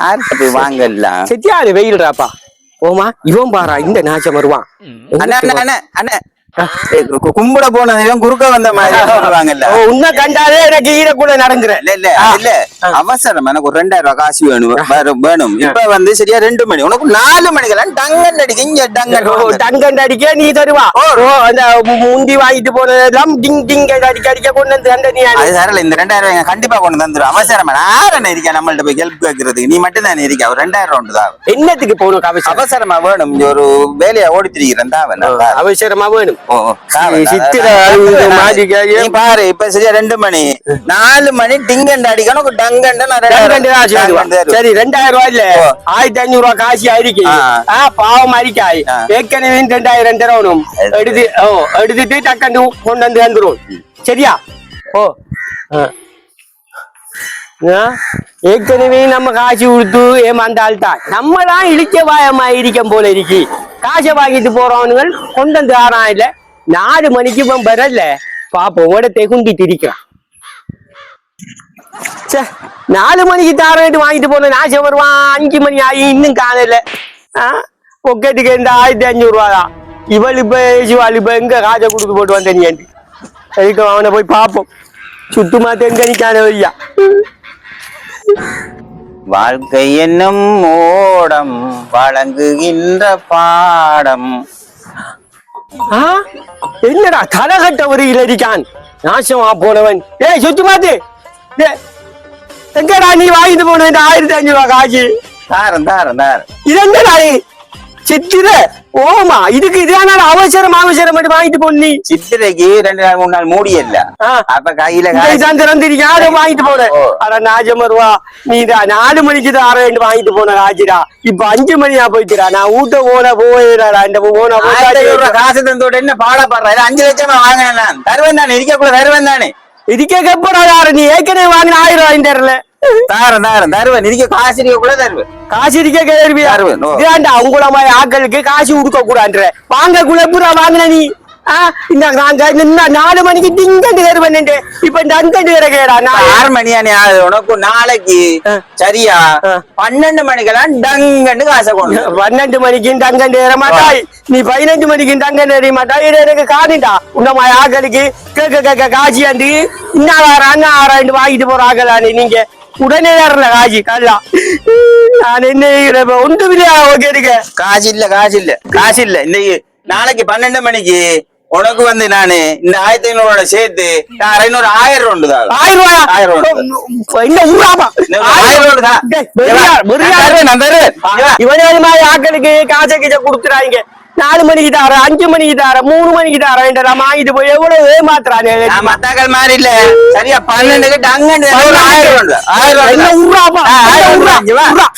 யார்கிட்ட போய் வாங்கலாம் செட்டியாரு வெயில்றாப்பா ஓமா இவன் பாரா இந்த நாச்சம் வருவான் அண்ணா அண்ணா அண்ணா அண்ணா கும்பிட போனதும் குறுக்க வந்த மாதிரி சொல்லுவாங்கல்ல உன்ன கண்டாலே எனக்கு ஈரக்குள்ள நடந்துற இல்ல இல்ல இல்ல அவசரம் எனக்கு ஒரு 2000 ரூபாய் காசு வேணும் இப்ப வந்து சரியா 2 மணி உனக்கு 4 மணிக்கெல்லாம் டங்கன் அடிக்க இங்க டங்கன் அடிக்க நீ தருவா அந்த முந்தி வாங்கிட்டு போனதெல்லாம் டிங் டிங் அடிக்க அடிக்க கொண்டு வந்து தந்த நீ அது சாரல இந்த 2000 ரூபாய் கண்டிப்பா கொண்டு வந்துடும் அவசரம் யாரண்ணா இருக்கா நம்மள்ட்ட போய் ஹெல்ப் கேட்கறதுக்கு நீ மட்டும் தான் இருக்க ஒரு 2000 ரூபாய் தான் என்னத்துக்கு போகணும் அவசரமா வேணும் இங்க ஒரு வேலையை ஓடி திரிகிறேன் தான் அவசரமா வேணும் பாரு இப்ப சரியா 2 மணி 4 மணி டிங்கண்ட் அடிக்கணும் சரி 2000 ரூபாய் இல்ல 1500 ரூபாய் காசு ஆயிருக்கு பாவம் அரிக்காய் ஏற்கனவே 2000 தரணும் எடுத்துட்டு டக்கண்டு கொண்டு வந்து வந்துடும் சரியா ஓ ஏற்கனவே நம்ம காசு கொடுத்து ஏமாந்தாள் தான் நம்மளாம் இழிக்க வாயமா இருக்கும் போல இருக்கு காசை வாங்கிட்டு போறவனுங்க கொண்டு வந்து ஆறான் இல்ல 4 மணிக்கு இவன் வரல பாப்போம் ஓடத்தை குண்டிட்டு இருக்கிறான் 4 மணிக்கு தாரட்டு வாங்கிட்டு போன நாசம் வருவான் 5 மணி ஆகி இன்னும் காணல பொக்கெட்டுக்கு இந்த 1500 ரூபா தான் இவள் இப்ப சிவாள் இப்ப எங்க காசை கொடுத்து போட்டு வந்த நீ சரிக்கு அவனை போய் பார்ப்போம் சுத்தமா தென்கணிக்கான வழியா வாழ்க்கை என்னும் ஓடம் வழங்குகின்ற பாடம் என்னடா தலகட்ட ஒரு இருக்கான் நாசமா போனவன் சுத்தி மாத்து எங்கடா நீ வாங்கிட்டு போன 1500 ரூபாய் காசு தாரம் இது என்னடா சித்திர ஓமா இதுக்கு இதான அவசரம் மட்டும் வாங்கிட்டு போன நீ சித்திரைக்கு 2 நாள் 3 நாள் மூடியல்ல அப்ப கையில திறந்திருக்காரு வாங்கிட்டு போன அட நாஜம் வருவா நீதான் 4 மணிக்கு தான் 6 வாங்கிட்டு போன ராஜிடா இப்ப 5 மணியா போயிட்டுடா நான் ஊட்ட போயிடா இந்த போன காசு தந்தோட என்ன பாடப்படுற 5 லட்சமா வாங்கினேன் தருவேன் தானே இருக்கக்குள்ள தருவேன் தானே இதுக்கே கப்படாரு நீ ஏற்கனவே வாங்கின 1000 ரூபாய் தரல தருவேன் இருக்க காசு இருக்க கூட தருவேன் காசு இருக்க கேள்வியாண்டா உங்கள மாதிரி ஆட்களுக்கு காசு கொடுக்க கூடாதுன்ற வாங்க குழப்புறா வாங்கின நீ இந்த நாங்க 4 மணிக்கு டிங்கண்டு தருவேன் இப்ப டங்கண்டு வேற கேடா 6 மணியானே உனக்கு நாளைக்கு சரியா 12 மணிக்கெல்லாம் டங்கண்டு காசை கொண்டு 12 மணிக்கு டங்கண்டு ஏற மாட்டாய் நீ 15 மணிக்கு டங்கண்டு ஏற மாட்டாய் இது எனக்கு காணிட்டா உன்ன மாதிரி ஆட்களுக்கு கேட்க காசியாண்டு இன்னும் 6 வாங்கிட்டு போற ஆகலானே நீங்க உடனே ஏறல காஜி கல்லா நான் என்ன ஒன்று இல்லையா கேட்டுக்க காசு இல்ல இன்னைக்கு நாளைக்கு 12 மணிக்கு உனக்கு வந்து நானு இந்த 1500 சேர்த்து 1000 உண்டு 1000 இவனே மாதிரி ஆக்களுக்கு காசை கீச்ச கொடுத்துறாங்க 4 மணிக்கு தார 5 மணிக்கு தார 3 மணிக்கு தார வாங்கிட்டு போய் எவ்வளவு ஏமாத்துறானே மத்தாக்கள் மாதிரி இல்ல சரியா 12க்கு டங்கன்னு 1000